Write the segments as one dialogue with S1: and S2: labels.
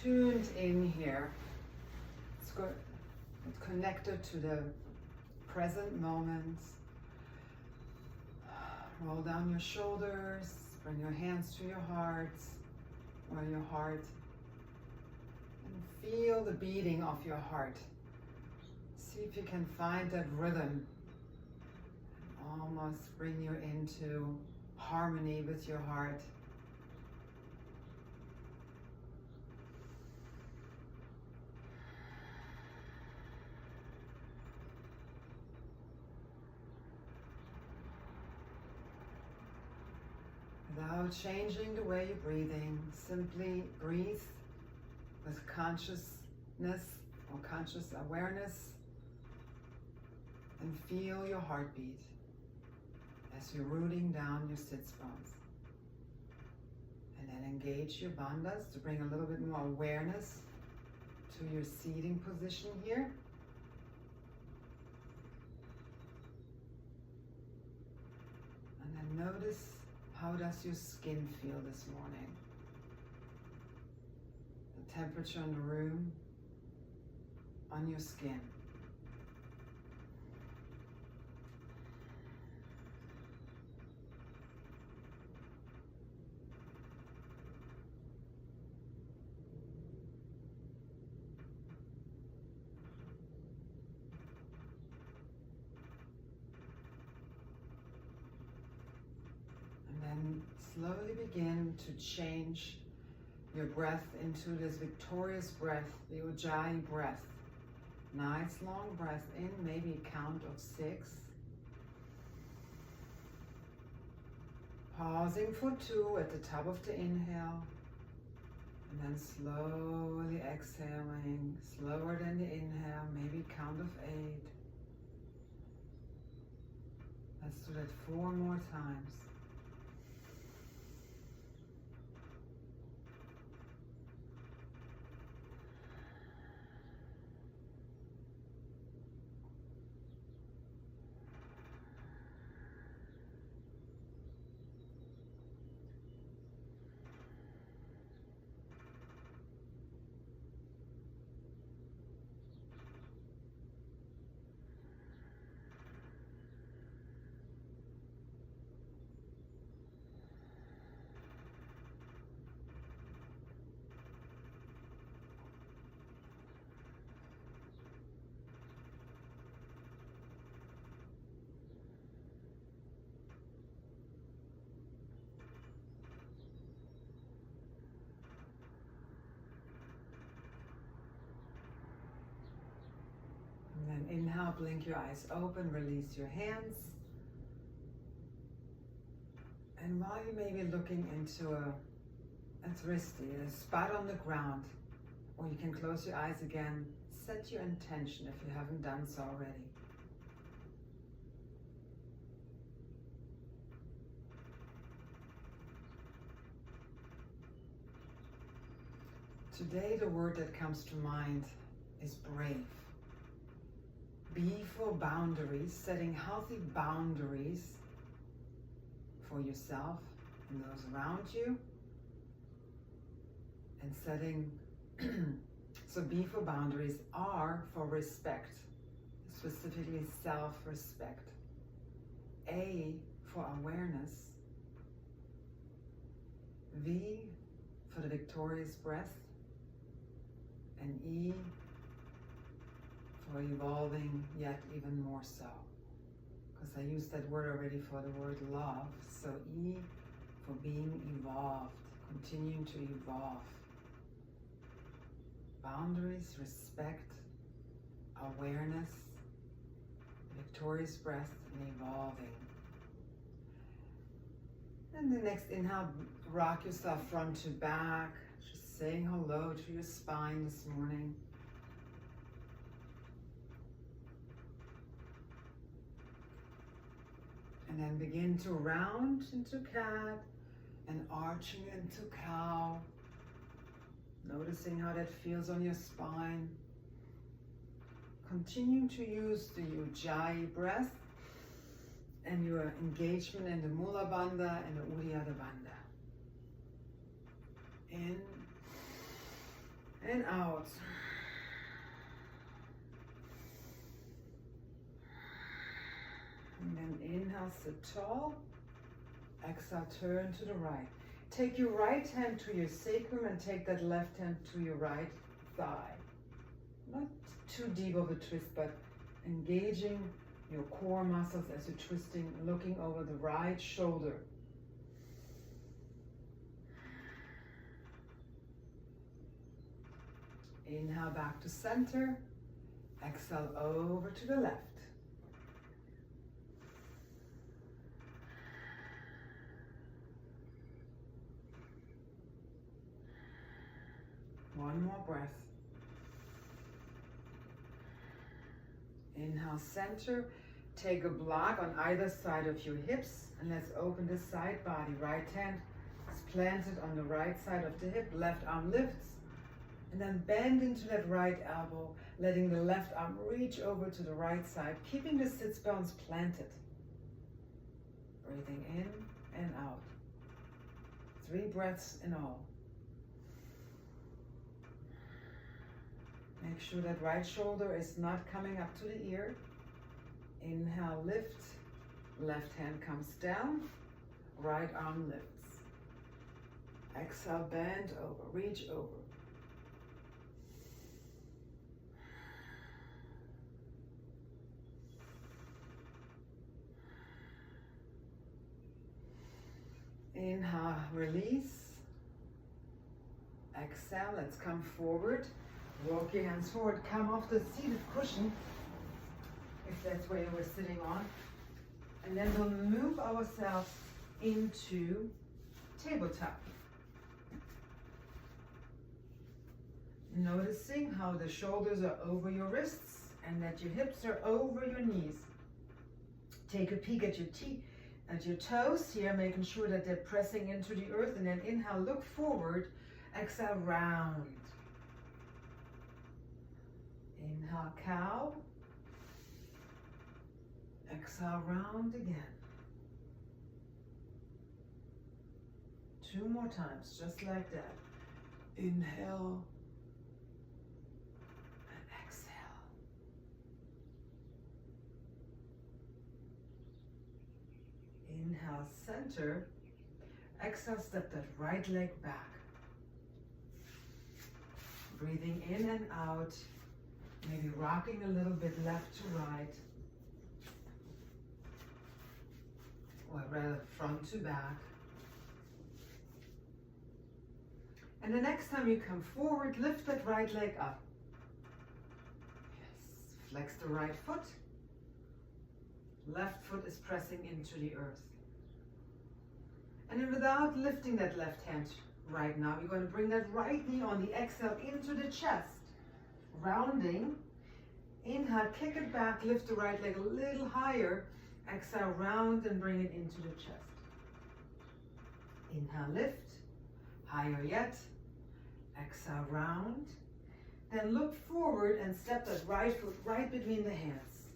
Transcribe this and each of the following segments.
S1: tuned in here. It's good. It's connected to the present moment. Roll down your shoulders, bring your hands to your heart, or your heart, and feel the beating of your heart. See if you can find that rhythm. Almost bring you into harmony with your heart. Without changing the way you're breathing, simply breathe with consciousness or conscious awareness and feel your heartbeat as you're rooting down your sits bones. And then engage your bandhas to bring a little bit more awareness to your seating position here. And then notice, how does your skin feel this morning? The temperature in the room, on your skin. And slowly begin to change your breath into this victorious breath, the Ujjayi breath. Nice long breath in, maybe a count of 6. Pausing for 2 at the top of the inhale. And then slowly exhaling, slower than the inhale, maybe count of 8. Let's do that 4 more times. And then inhale, blink your eyes open, release your hands. And while you may be looking into a drishti, a spot on the ground, or you can close your eyes again, set your intention if you haven't done so already. Today the word that comes to mind is brave. B for boundaries, setting healthy boundaries for yourself and those around you. And setting, so B for boundaries, R for respect, specifically self-respect. A for awareness. V for the victorious breath. And E for evolving yet even more so. Because I used that word already for the word love. So E for being evolved, continuing to evolve. Boundaries, respect, awareness, victorious breath, and evolving. And the next inhale, rock yourself front to back, just saying hello to your spine this morning. And then begin to round into cat and arching into cow. Noticing how that feels on your spine. Continue to use the Ujjayi breath and your engagement in the Mula Bandha and the Uddiyana Bandha. In and out. And then inhale, sit tall. Exhale, turn to the right. Take your right hand to your sacrum and take that left hand to your right thigh. Not too deep of a twist, but engaging your core muscles as you're twisting, looking over the right shoulder. Inhale back to center. Exhale over to the left. One more breath. Inhale, center. Take a block on either side of your hips and let's open the side body. Right hand is planted on the right side of the hip. Left arm lifts. And then bend into that right elbow, letting the left arm reach over to the right side, keeping the sits bones planted. Breathing in and out. 3 breaths in all. Make sure that right shoulder is not coming up to the ear. Inhale, lift. Left hand comes down. Right arm lifts. Exhale, bend over, reach over. Inhale, release. Exhale, let's come forward. Walk your hands forward. Come off the seated cushion, if that's where you were sitting on. And then we'll move ourselves into tabletop. Noticing how the shoulders are over your wrists and that your hips are over your knees. Take a peek at your toes here, making sure that they're pressing into the earth, and then inhale, look forward, exhale, round. Inhale, cow. Exhale, round again. 2 more times, just like that. Inhale and exhale. Inhale, center. Exhale, step that right leg back. Breathing in and out. Maybe rocking a little bit left to right. Or rather front to back. And the next time you come forward, lift that right leg up. Yes, flex the right foot. Left foot is pressing into the earth. And then without lifting that left hand right now, you're going to bring that right knee on the exhale into the chest. Rounding. Inhale, kick it back, lift the right leg a little higher. Exhale, round and bring it into the chest. Inhale, lift. Higher yet. Exhale, round. Then look forward and step that right foot right between the hands.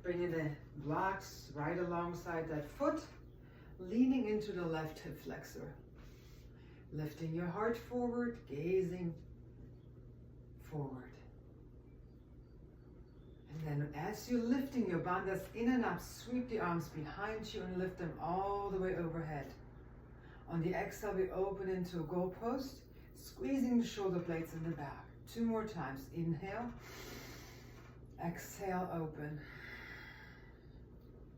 S1: Bringing the blocks right alongside that foot. Leaning into the left hip flexor. Lifting your heart forward, gazing forward. And then as you're lifting your bandhas in and up, sweep the arms behind you and lift them all the way overhead. On the exhale, we open into a goalpost, squeezing the shoulder blades in the back. 2 more times. Inhale. Exhale, open.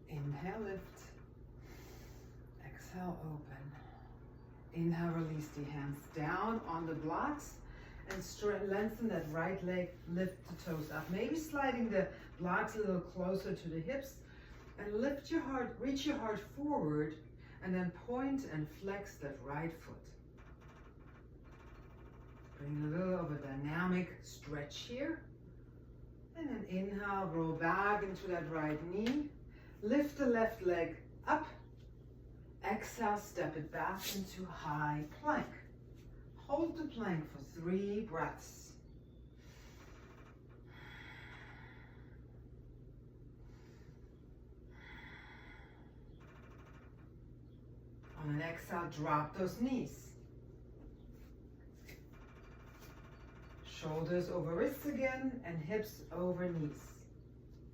S1: Inhale, lift. Exhale, open. Inhale, release the hands down on the blocks and lengthen that right leg, lift the toes up. Maybe sliding the blocks a little closer to the hips and lift your heart, reach your heart forward and then point and flex that right foot. Bring a little of a dynamic stretch here. And then inhale, roll back into that right knee. Lift the left leg up. Exhale, step it back into high plank. Hold the plank for 3 breaths. On an exhale, drop those knees. Shoulders over wrists again and hips over knees.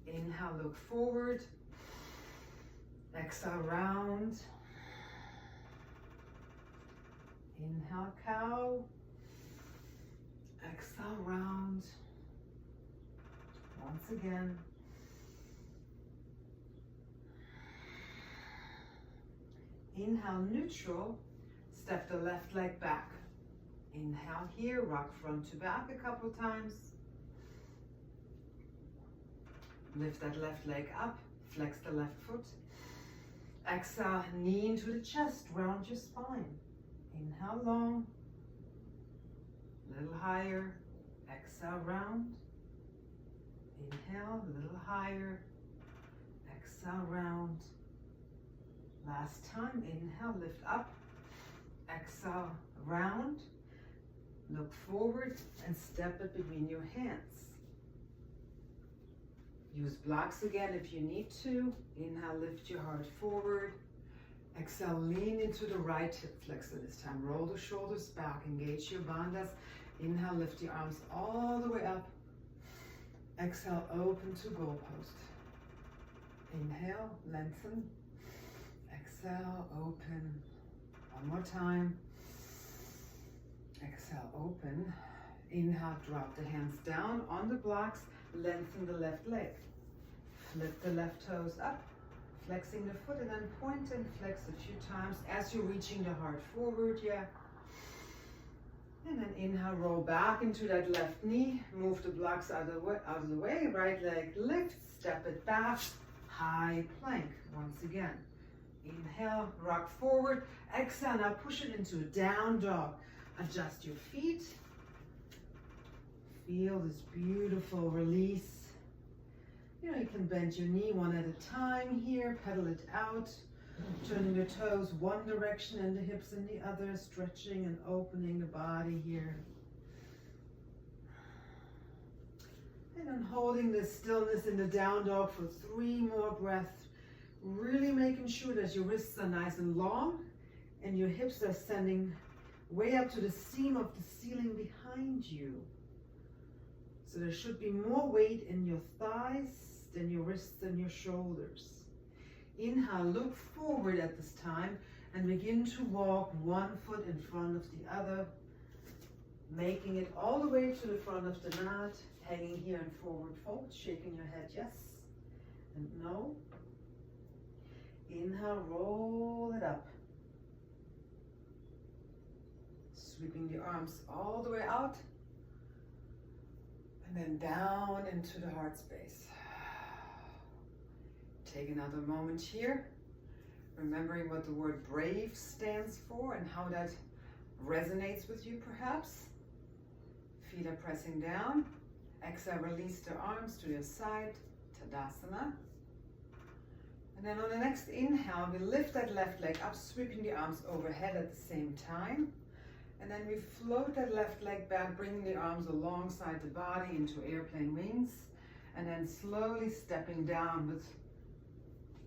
S1: Inhale, look forward. Exhale, round. Inhale, cow. Exhale, round. Once again. Inhale, neutral. Step the left leg back. Inhale here, rock front to back a couple times. Lift that left leg up, flex the left foot. Exhale, knee into the chest, round your spine. Inhale, long. A little higher. Exhale, round. Inhale, a little higher. Exhale, round. Last time, inhale, lift up. Exhale, round. Look forward and step it between your hands. Use blocks again if you need to. Inhale, lift your heart forward. Exhale, lean into the right hip flexor this time. Roll the shoulders back, engage your bandhas. Inhale, lift your arms all the way up. Exhale, open to goalpost. Inhale, lengthen. Exhale, open. One more time. Exhale, open. Inhale, drop the hands down on the blocks. Lengthen the left leg. Flip the left toes up, flexing the foot, and then point and flex a few times as you're reaching the heart forward, yeah. And then inhale, roll back into that left knee. Move the blocks out of the way. Right leg lift, step it back. High plank, once again. Inhale, rock forward. Exhale, now push it into a down dog. Adjust your feet. Feel this beautiful release. You know, you can bend your knee one at a time here, pedal it out, turning the toes one direction and the hips in the other, stretching and opening the body here. And then holding this stillness in the down dog for 3 more breaths, really making sure that your wrists are nice and long and your hips are standing way up to the seam of the ceiling behind you. So there should be more weight in your thighs than your wrists and your shoulders. Inhale, look forward at this time and begin to walk one foot in front of the other, making it all the way to the front of the mat, hanging here in forward fold, shaking your head yes and no. Inhale, roll it up. Sweeping the arms all the way out. And then down into the heart space. Take another moment here, remembering what the word brave stands for and how that resonates with you perhaps. Feet are pressing down. Exhale, release the arms to your side, Tadasana. And then on the next inhale, we lift that left leg up, sweeping the arms overhead at the same time. And then we float that left leg back, bringing the arms alongside the body into airplane wings. And then slowly stepping down with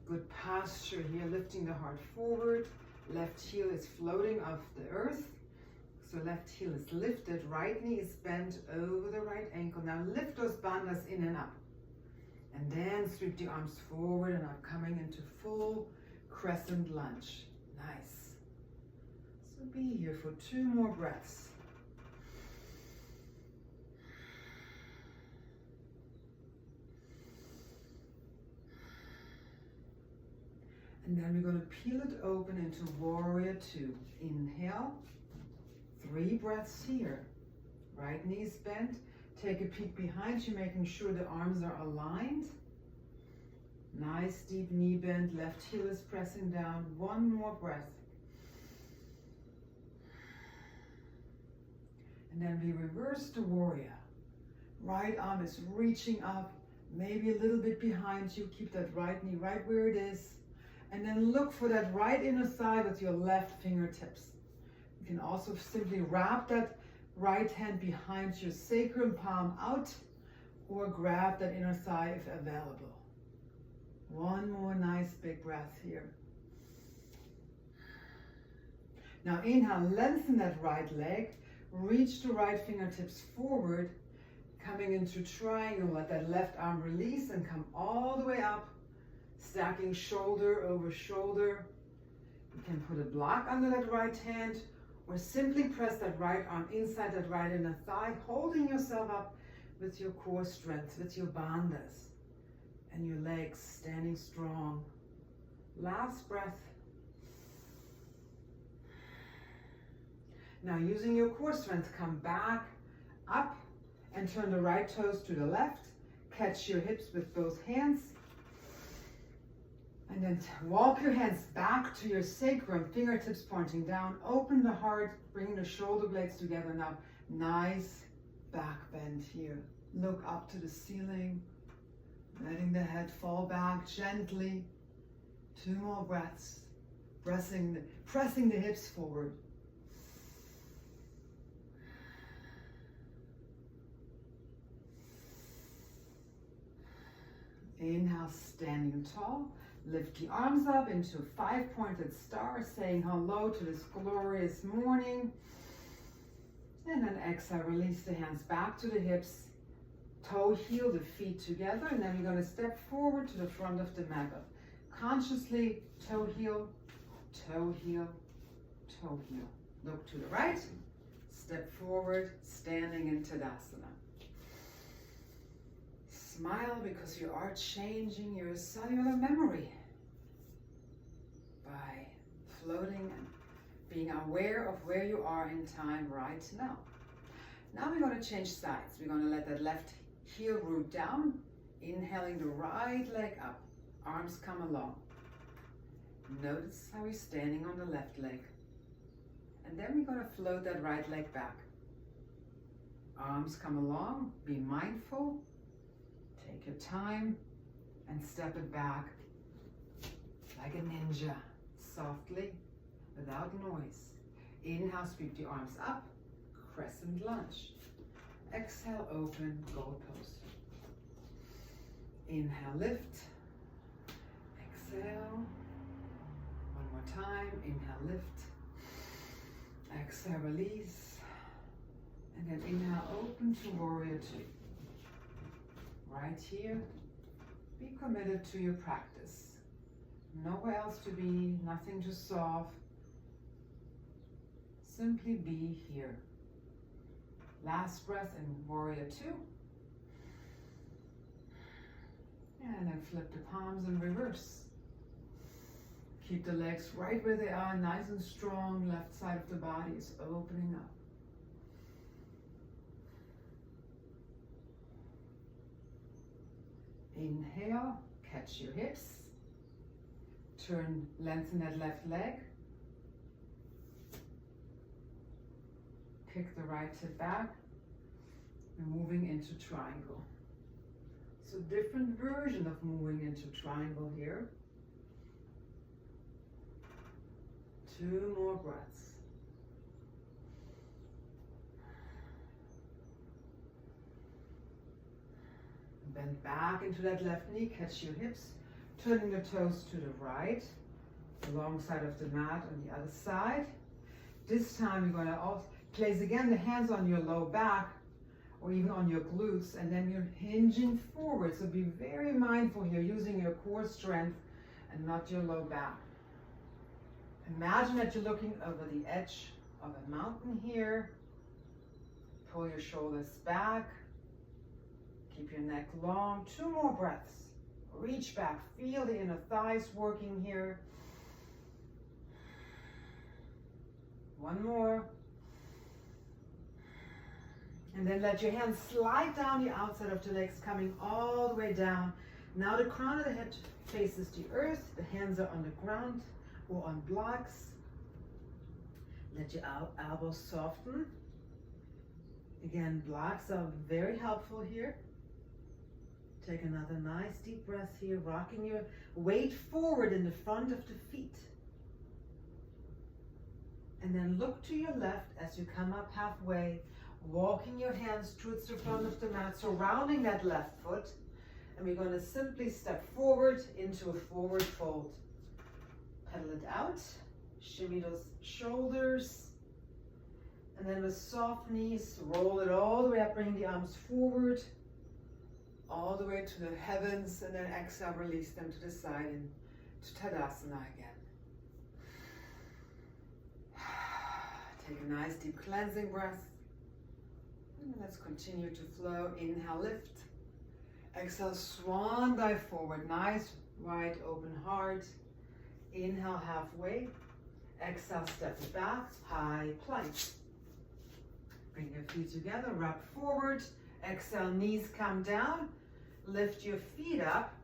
S1: good posture here, lifting the heart forward. Left heel is floating off the earth. So left heel is lifted, right knee is bent over the right ankle. Now lift those bandhas in and up. And then sweep the arms forward and up, coming into full crescent lunge. Nice. So be here for 2 more breaths. And then we're going to peel it open into Warrior 2. Inhale. 3 breaths here. Right knee is bent. Take a peek behind you, making sure the arms are aligned. Nice deep knee bend. Left heel is pressing down. 1 more breath. And then we reverse to Warrior. Right arm is reaching up, maybe a little bit behind you. Keep that right knee right where it is. And then look for that right inner thigh with your left fingertips. You can also simply wrap that right hand behind your sacrum, palm out, or grab that inner thigh if available. 1 more nice big breath here. Now inhale, lengthen that right leg. Reach the right fingertips forward, coming into triangle. Let that left arm release and come all the way up, stacking shoulder over shoulder. You can put a block under that right hand or simply press that right arm inside that right inner thigh, holding yourself up with your core strength, with your bandhas and your legs standing strong. Last breath. Now using your core strength, come back up and turn the right toes to the left. Catch your hips with both hands. And then walk your hands back to your sacrum, fingertips pointing down. Open the heart, bring the shoulder blades together now. Nice back bend here. Look up to the ceiling, letting the head fall back gently. 2 more breaths, pressing the hips forward. Inhale, standing tall. Lift the arms up into a 5-pointed star, saying hello to this glorious morning. And then exhale, release the hands back to the hips. Toe heel the feet together, and then we're going to step forward to the front of the mat. Consciously toe heel, toe heel, toe heel. Look to the right, step forward, standing in Tadasana. Smile because you are changing your cellular memory by floating and being aware of where you are in time right now. Now we're going to change sides. We're going to let that left heel root down, inhaling the right leg up. Arms come along. Notice how we're standing on the left leg. And then we're going to float that right leg back. Arms come along. Be mindful. Take your time and step it back like a ninja, softly, without noise. Inhale, sweep the arms up. Crescent lunge. Exhale, open, gold pose. Inhale, lift. Exhale. One more time. Inhale, lift. Exhale, release. And then inhale, open to warrior 2. Right here, be committed to your practice. Nowhere else to be, nothing to solve. Simply be here. Last breath in warrior 2. And then flip the palms in reverse. Keep the legs right where they are, nice and strong. Left side of the body is opening up. Inhale, catch your hips. Turn, lengthen that left leg. Kick the right hip back. And moving into triangle. So different version of moving into triangle here. 2 more breaths. Bend back into that left knee, catch your hips, turning the toes to the right, alongside of the mat on the other side. This time you're going to also place again the hands on your low back or even on your glutes, and then you're hinging forward. So be very mindful here, using your core strength and not your low back. Imagine that you're looking over the edge of a mountain here. Pull your shoulders back. Keep your neck long. 2 more breaths. Reach back. Feel the inner thighs working here. 1 more. And then let your hands slide down the outside of the legs, coming all the way down. Now the crown of the head faces the earth. The hands are on the ground or on blocks. Let your elbows soften. Again, blocks are very helpful here. Take another nice deep breath here, rocking your weight forward in the front of the feet. And then look to your left as you come up halfway, walking your hands towards the front of the mat, surrounding that left foot. And we're going to simply step forward into a forward fold. Pedal it out, shimmy those shoulders, And then with soft knees, roll it all the way up, bring the arms forward, all the way to the heavens, and then exhale, release them to the side and to Tadasana again. Take a nice deep cleansing breath. And let's continue to flow. Inhale, lift. Exhale, swan dive forward. Nice, wide open heart. Inhale, halfway. Exhale, step it back. High plank. Bring your feet together, wrap forward. Exhale, knees come down. Lift your feet up.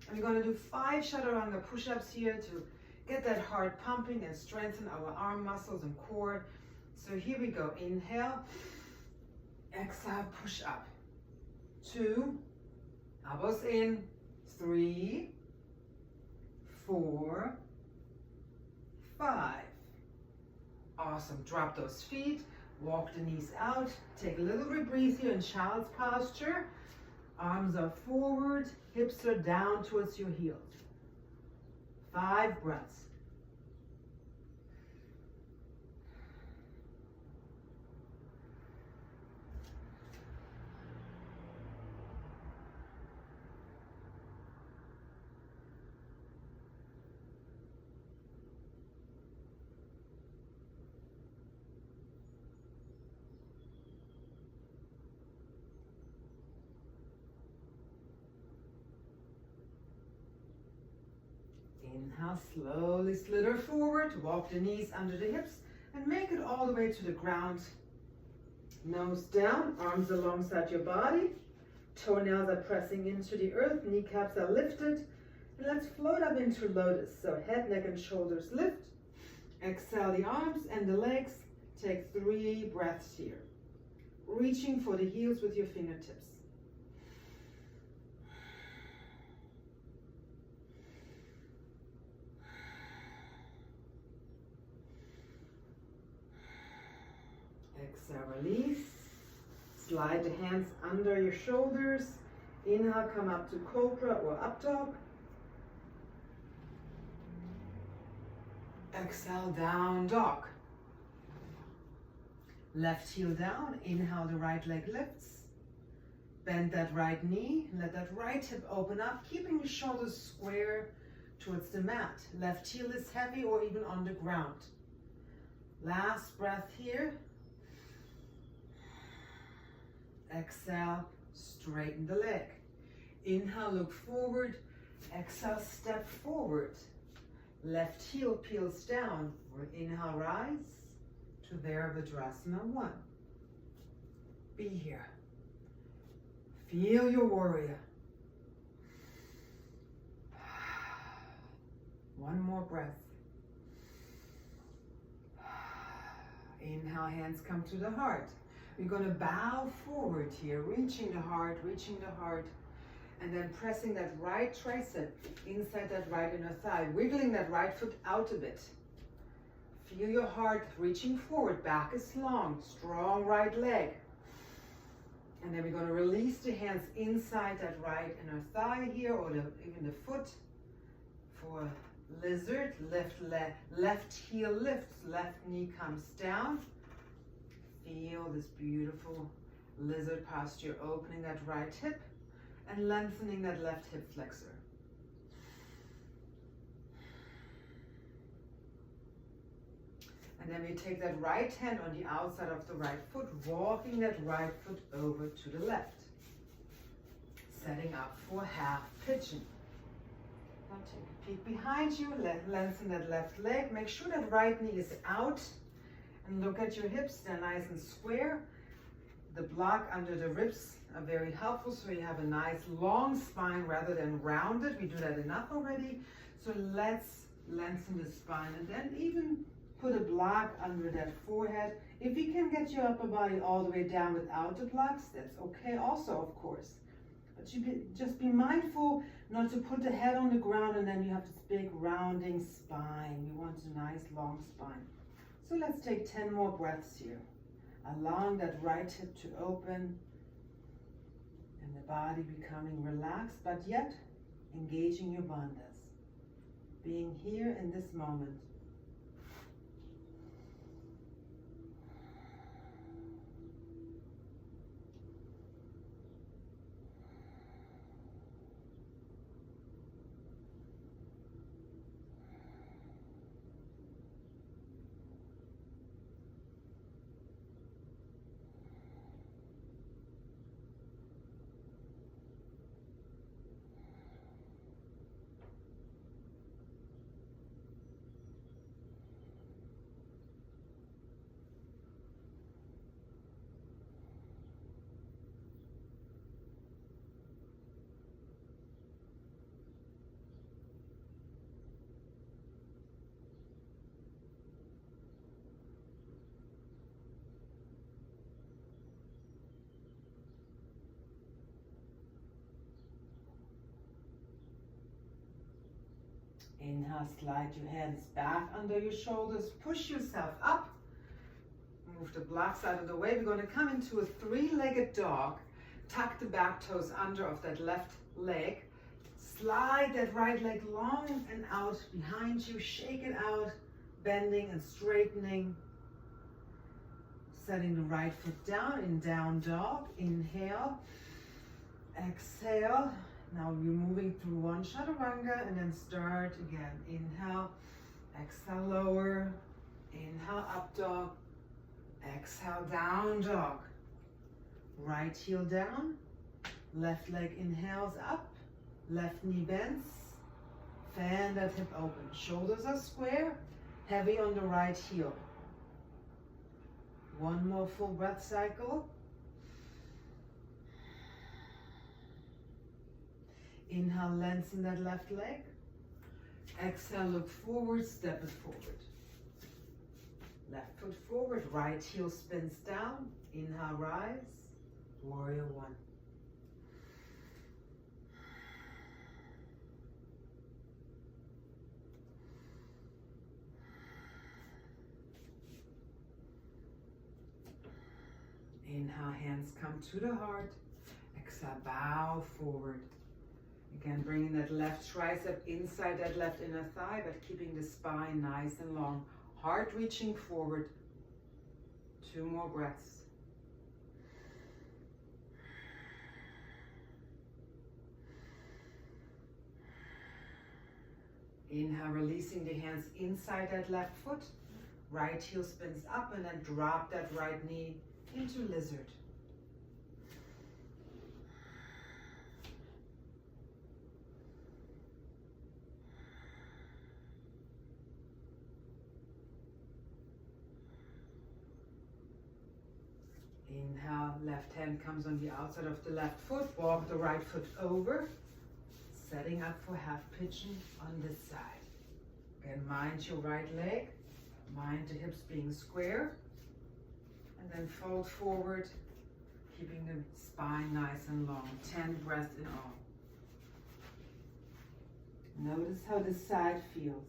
S1: And we're going to do 5 Chaturanga push-ups here to get that heart pumping and strengthen our arm muscles and core. So here we go. Inhale. Exhale, push up. 2. Elbows in. 3. 4. 5. Awesome. Drop those feet. Walk the knees out. Take a little rebreathe here in child's posture. Arms are forward. Hips are down towards your heels. 5 breaths. Inhale, slowly slither forward, walk the knees under the hips, and make it all the way to the ground. Nose down, arms alongside your body. Toenails are pressing into the earth, kneecaps are lifted. And let's float up into lotus. So head, neck, and shoulders lift. Exhale the arms and the legs. Take 3 breaths here. Reaching for the heels with your fingertips. Exhale, release. Slide the hands under your shoulders. Inhale, come up to Cobra or Up Dog. Exhale, Down Dog. Left heel down. Inhale, the right leg lifts. Bend that right knee. Let that right hip open up, keeping your shoulders square towards the mat. Left heel is heavy or even on the ground. Last breath here. Exhale, straighten the leg. Inhale, look forward. Exhale, step forward. Left heel peels down. Inhale, rise to Virabhadrasana 1. Be here. Feel your warrior. One more breath. Inhale, hands come to the heart. We're going to bow forward here, reaching the heart, and then pressing that right tricep inside that right inner thigh, wiggling that right foot out a bit. Feel your heart reaching forward, back is long, strong right leg. And then we're going to release the hands inside that right inner thigh here, or even the foot for lizard. Left heel lifts, left knee comes down. Feel this beautiful lizard posture, opening that right hip and lengthening that left hip flexor. And then we take that right hand on the outside of the right foot, walking that right foot over to the left. Setting up for half pigeon. Now take a peek behind you, lengthen that left leg. Make sure that right knee is out. And look at your hips, they're nice and square. The block under the ribs are very helpful, so you have a nice long spine rather than rounded. We do that enough already. So let's lengthen the spine and then even put a block under that forehead. If you can get your upper body all the way down without the blocks, that's okay also, of course. But just be mindful not to put the head on the ground and then you have this big rounding spine. You want a nice long spine. So let's take 10 more breaths here, allowing that right hip to open and the body becoming relaxed, but yet engaging your bandhas, being here in this moment. Inhale, slide your hands back under your shoulders. Push yourself up. Move the blocks out of the way. We're going to come into a three-legged dog. Tuck the back toes under of that left leg. Slide that right leg long and out behind you. Shake it out, bending and straightening. Setting the right foot down in down dog. Inhale. Exhale. Now you're moving through one chaturanga and then start again. Inhale. Exhale, lower. Inhale, up dog. Exhale, down dog. Right heel down. Left leg inhales up. Left knee bends. Fan that hip open. Shoulders are square. Heavy on the right heel. One more full breath cycle. Inhale, lengthen that left leg. Exhale, look forward, step it forward. Left foot forward, right heel spins down. Inhale, rise. Warrior one. Inhale, hands come to the heart. Exhale, bow forward. Again, bringing that left tricep inside that left inner thigh, but keeping the spine nice and long. Heart reaching forward. 2 more breaths. Inhale, releasing the hands inside that left foot. Right heel spins up and then drop that right knee into lizard. Inhale, left hand comes on the outside of the left foot. Walk the right foot over. Setting up for half pigeon on this side. Again, mind your right leg. Mind the hips being square. And then fold forward, keeping the spine nice and long. 10 breaths in all. Notice how this side feels.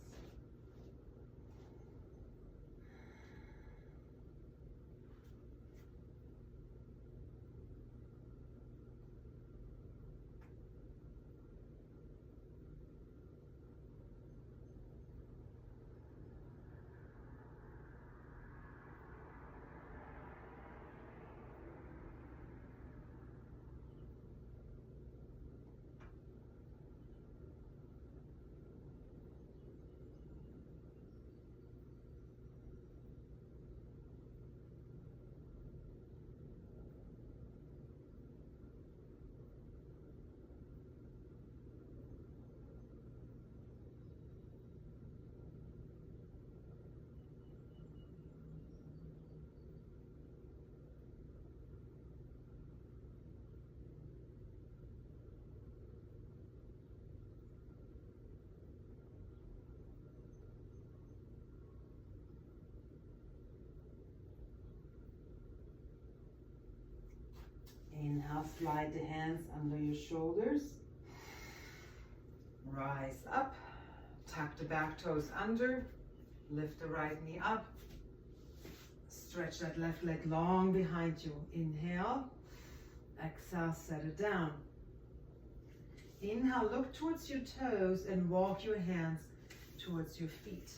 S1: Inhale, slide the hands under your shoulders. Rise up. Tuck the back toes under. Lift the right knee up. Stretch that left leg long behind you. Inhale. Exhale, set it down. Inhale, look towards your toes and walk your hands towards your feet.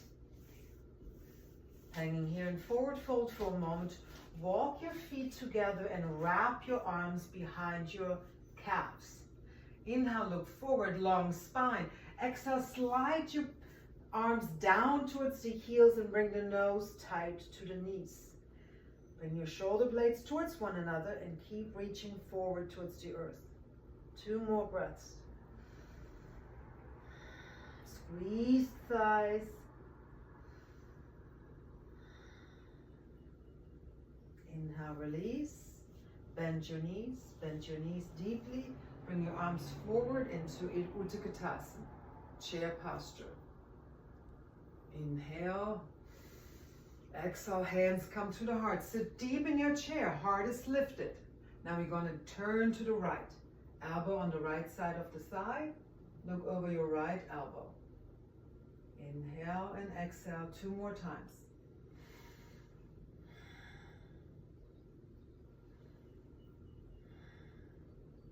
S1: Hanging here in forward fold for a moment. Walk your feet together and wrap your arms behind your calves. Inhale, look forward, long spine. Exhale, slide your arms down towards the heels and bring the nose tight to the knees. Bring your shoulder blades towards one another and keep reaching forward towards the earth. 2 more breaths. Squeeze thighs. Inhale, release. Bend your knees deeply. Bring your arms forward into Utkatasana, chair posture. Inhale. Exhale, hands come to the heart. Sit deep in your chair, heart is lifted. Now we're going to turn to the right. Elbow on the right side of the thigh. Look over your right elbow. Inhale and exhale 2 more times.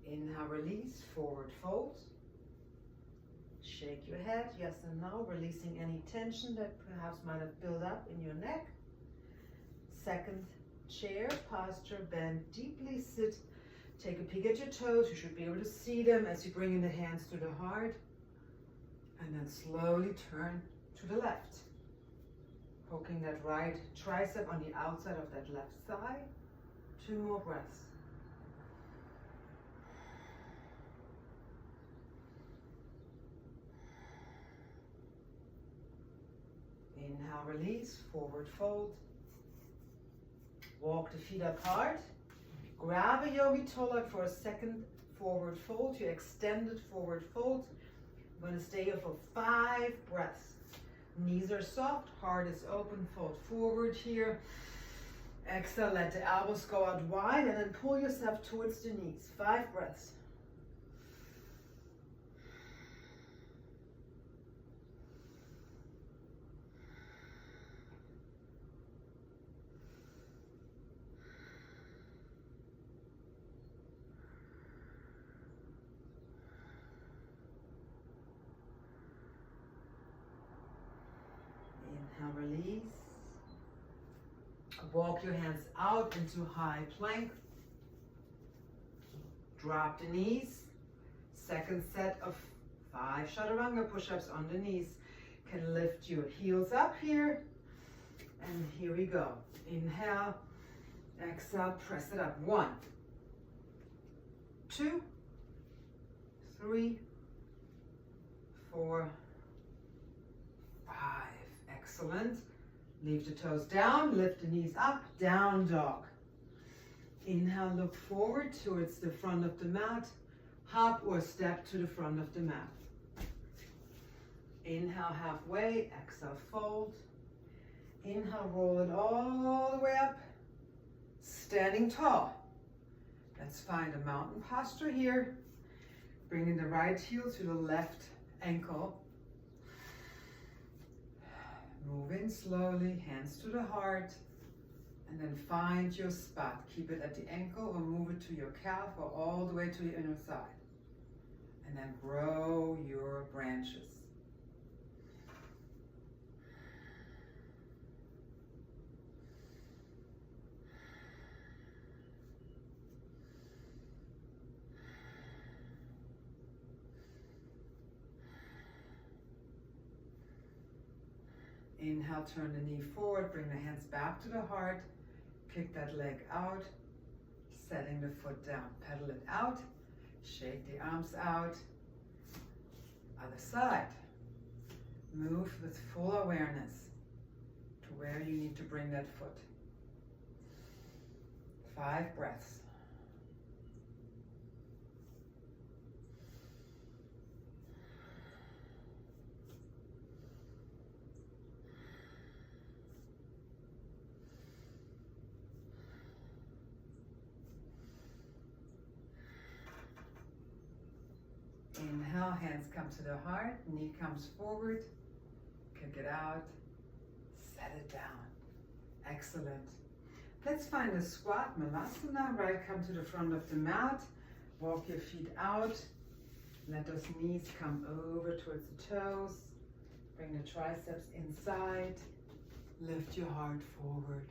S1: Inhale, release, forward fold. Shake your head, yes and no, releasing any tension that perhaps might have built up in your neck. Second chair posture, bend deeply, sit. Take a peek at your toes. You should be able to see them as you bring in the hands to the heart. And then slowly turn to the left. Poking that right tricep on the outside of that left thigh. 2 more breaths. Inhale, release, forward fold. Walk the feet apart. Grab a yogi toe for a second forward fold. Your extended forward fold. I'm going to stay here for 5 breaths. Knees are soft, heart is open, fold forward here. Exhale, let the elbows go out wide and then pull yourself towards the knees. 5 breaths. Inhale, release. Walk your hands out into high plank. Drop the knees. Second set of 5 chaturanga push-ups on the knees. Can lift your heels up here. And here we go. Inhale, exhale, press it up. 1, 2, 3, 4, 5. Excellent. Leave the toes down, lift the knees up, down dog. Inhale, look forward towards the front of the mat. Hop or step to the front of the mat. Inhale, halfway, exhale, fold. Inhale, roll it all the way up. Standing tall. Let's find a mountain posture here. Bringing the right heel to the left ankle. Move in slowly, hands to the heart, and then find your spot. Keep it at the ankle or move it to your calf or all the way to the inner thigh. And then grow your branches. Inhale, turn the knee forward, bring the hands back to the heart, kick that leg out, setting the foot down, pedal it out, shake the arms out, other side. Move with full awareness to where you need to bring that foot. 5 breaths. Inhale, hands come to the heart, knee comes forward, kick it out, set it down. Excellent. Let's find a squat, Malasana. Right, come to the front of the mat, walk your feet out, let those knees come over towards the toes, bring the triceps inside, lift your heart forward.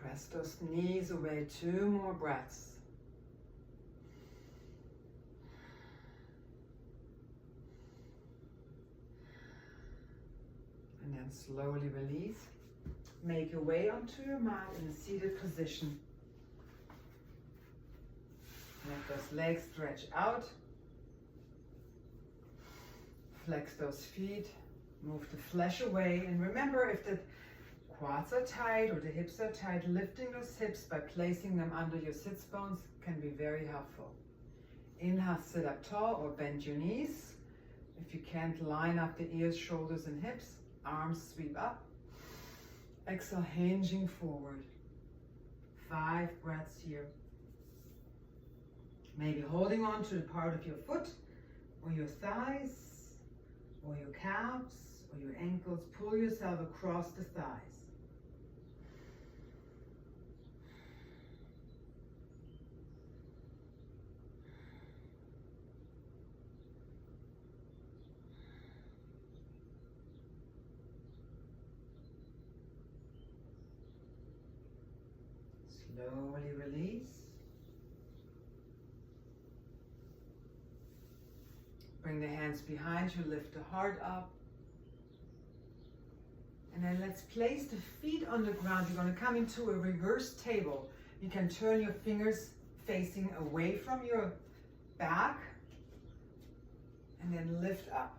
S1: Press those knees away, 2 more breaths. And then slowly release. Make your way onto your mat in a seated position. Let those legs stretch out. Flex those feet. Move the flesh away. And remember, if the quads are tight or the hips are tight, lifting those hips by placing them under your sits bones can be very helpful. Inhale, sit up tall or bend your knees. If you can't line up the ears, shoulders, and hips, arms sweep up. Exhale, hinging forward. 5 breaths here. Maybe holding on to the part of your foot or your thighs or your calves or your ankles. Pull yourself across the thighs. Slowly release. Bring the hands behind you, lift the heart up. And then let's place the feet on the ground. You're going to come into a reverse table. You can turn your fingers facing away from your back and then lift up.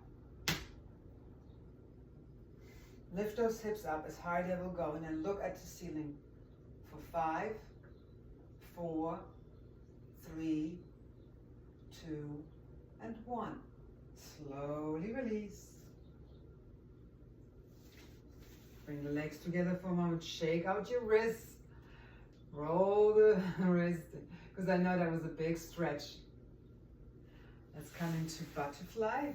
S1: Lift those hips up as high as they will go and then look at the ceiling for 5, 4, 3, 2, and 1. Slowly release. Bring the legs together for a moment. Shake out your wrists. Roll the wrist, because I know that was a big stretch. Let's come into butterfly.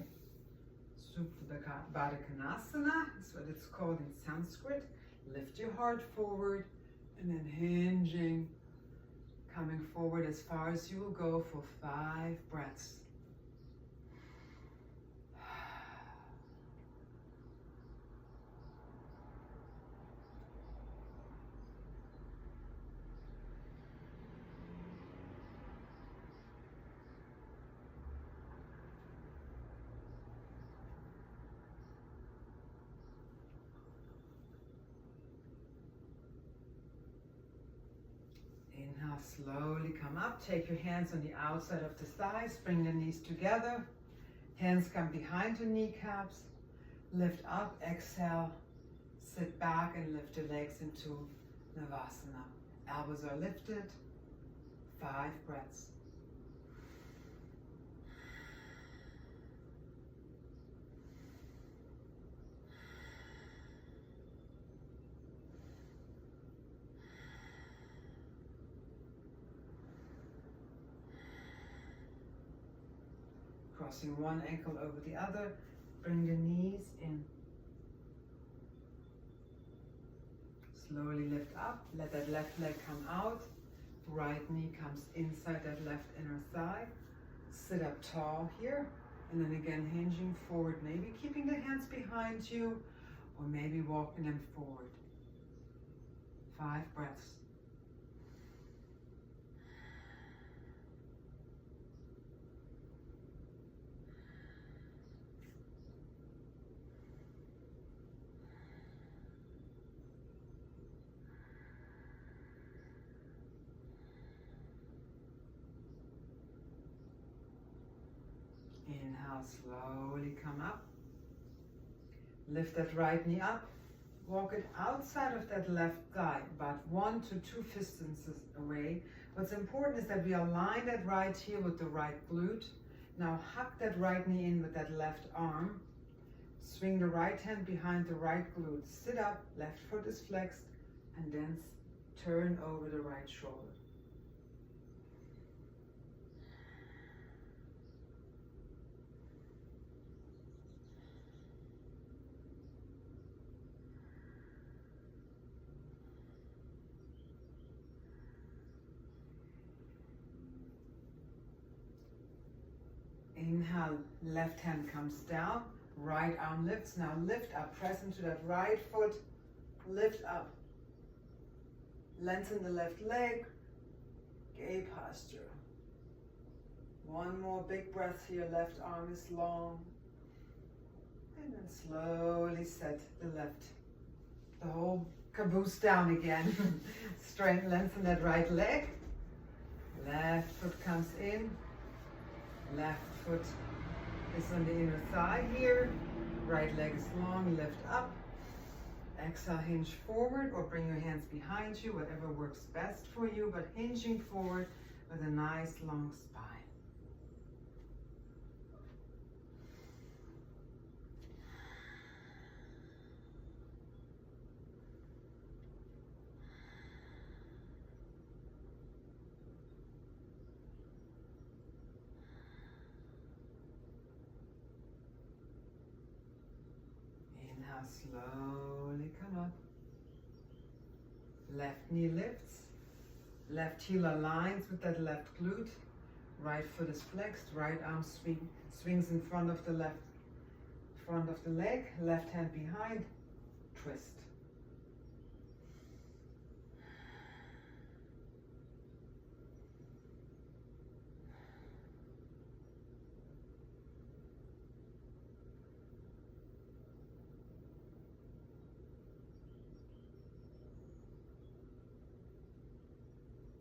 S1: Supta Baddha Konasana, that's what it's called in Sanskrit. Lift your heart forward and then hinging, coming forward as far as you will go for 5 breaths. Inhale, slowly come up. Take your hands on the outside of the thighs. Bring the knees together. Hands come behind the kneecaps. Lift up. Exhale. Sit back and lift the legs into Navasana. Elbows are lifted. 5 breaths. Crossing one ankle over the other. Bring the knees in. Slowly lift up. Let that left leg come out. Right knee comes inside that left inner thigh. Sit up tall here. And then again hinging forward. Maybe keeping the hands behind you or maybe walking them forward. 5 breaths. Inhale, slowly come up. Lift that right knee up. Walk it outside of that left thigh, about 1 to 2 fist distances away. What's important is that we align that right heel with the right glute. Now hug that right knee in with that left arm. Swing the right hand behind the right glute. Sit up, left foot is flexed, and then turn over the right shoulder. Inhale, left hand comes down, right arm lifts. Now lift up, press into that right foot, lift up. Lengthen the left leg, gay posture. One more big breath here, left arm is long. And then slowly set the whole caboose down again. Strength, lengthen that right leg. Left foot comes in. Left foot is on the inner thigh here. Right leg is long, lift up. Exhale, hinge forward or bring your hands behind you, whatever works best for you, but hinging forward with a nice long spine. slowly come up. Left knee lifts. Left heel aligns with that left glute. Right foot is flexed. Right arm swings in front of the leg. Left hand behind. Twist.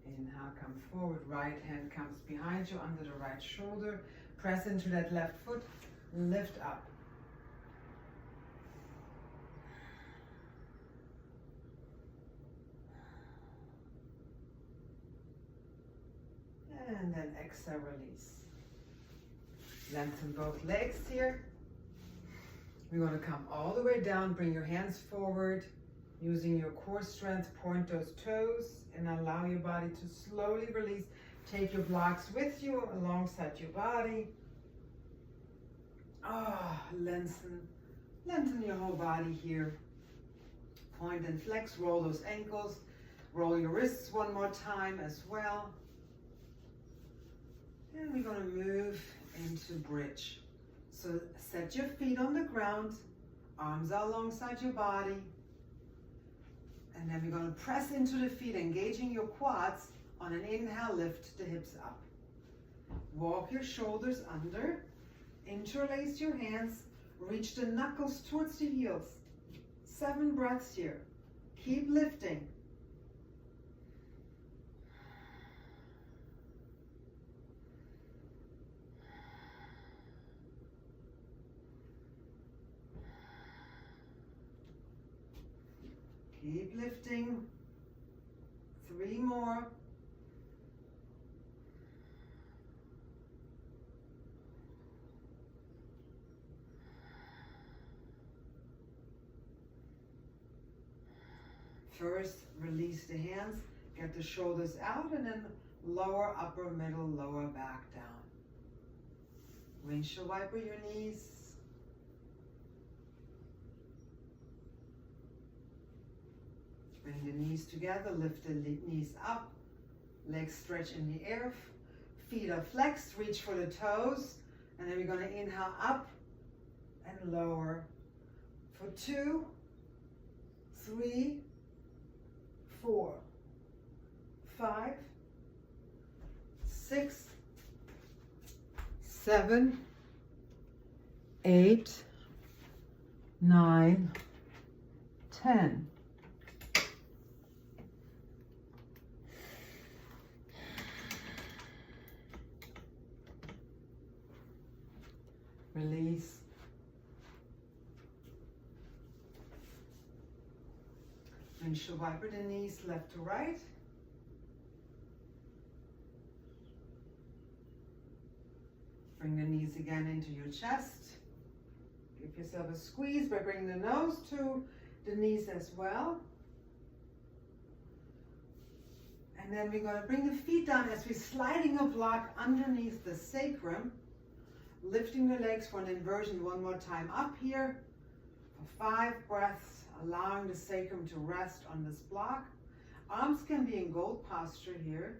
S1: Inhale, come forward. Right hand comes behind you under the right shoulder. Press into that left foot. Lift up. And then exhale, release. Lengthen both legs here. We're going to come all the way down. Bring your hands forward. Using your core strength, point those toes and allow your body to slowly release. Take your blocks with you alongside your body. Lengthen your whole body here. Point and flex, roll those ankles. Roll your wrists one more time as well. And we're going to move into bridge. So set your feet on the ground. Arms are alongside your body. And then we're going to press into the feet, engaging your quads. On an inhale, lift the hips up. Walk your shoulders under. Interlace your hands. Reach the knuckles towards the heels. 7 breaths here. Keep lifting. Keep lifting. 3 more. First, release the hands. Get the shoulders out and then lower, upper, middle, lower, back, down. Windshield wiper your knees. Bring the knees together, lift the knees up, legs stretch in the air, feet are flexed, reach for the toes, and then we're going to inhale up and lower for 2, 3, 4, 5, 6, 7, 8, 9, 10. Release. Windshield wiper the knees left to right. Bring the knees again into your chest. Give yourself a squeeze by bringing the nose to the knees as well. And then we're going to bring the feet down as we're sliding a block underneath the sacrum. Lifting the legs for an inversion one more time up here for 5 breaths, allowing the sacrum to rest on this block. Arms can be in gold posture here.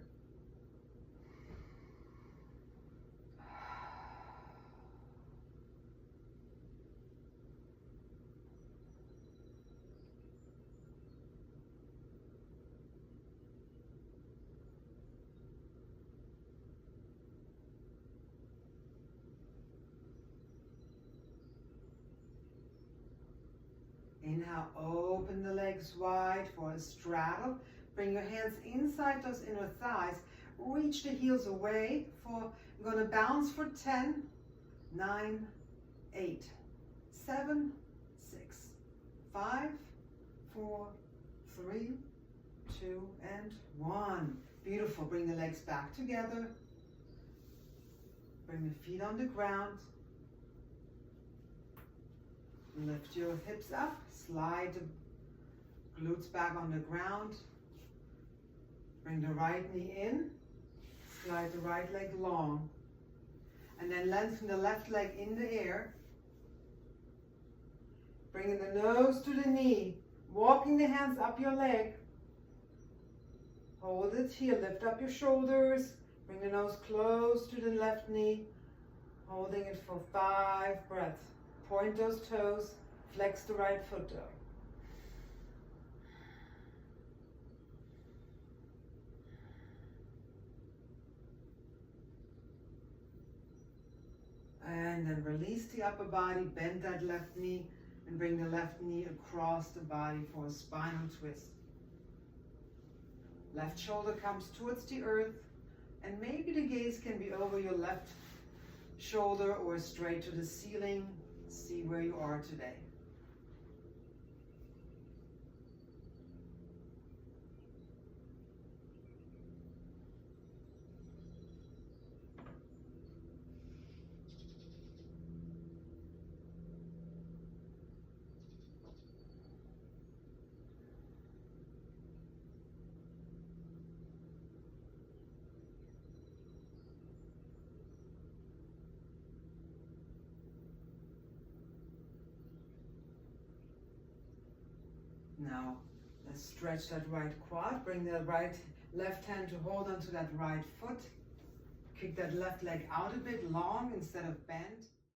S1: Inhale, open the legs wide for a straddle. Bring your hands inside those inner thighs. Reach the heels away for, you're going to bounce for 10, 9, 8, 7, 6, 5, 4, 3, 2, and 1. Beautiful. Bring the legs back together. Bring the feet on the ground. Lift your hips up, slide the glutes back on the ground. Bring the right knee in, slide the right leg long. And then lengthen the left leg in the air. Bringing the nose to the knee. Walking the hands up your leg. Hold it here. Lift up your shoulders. Bring the nose close to the left knee. Holding it for 5 breaths. Point those toes. Flex the right foot down. And then release the upper body. Bend that left knee. And bring the left knee across the body for a spinal twist. Left shoulder comes towards the earth, and maybe the gaze can be over your left shoulder or straight to the ceiling. See where you are today. Now, let's stretch that right quad. Bring the left hand to hold onto that right foot. Kick that left leg out a bit long instead of bent.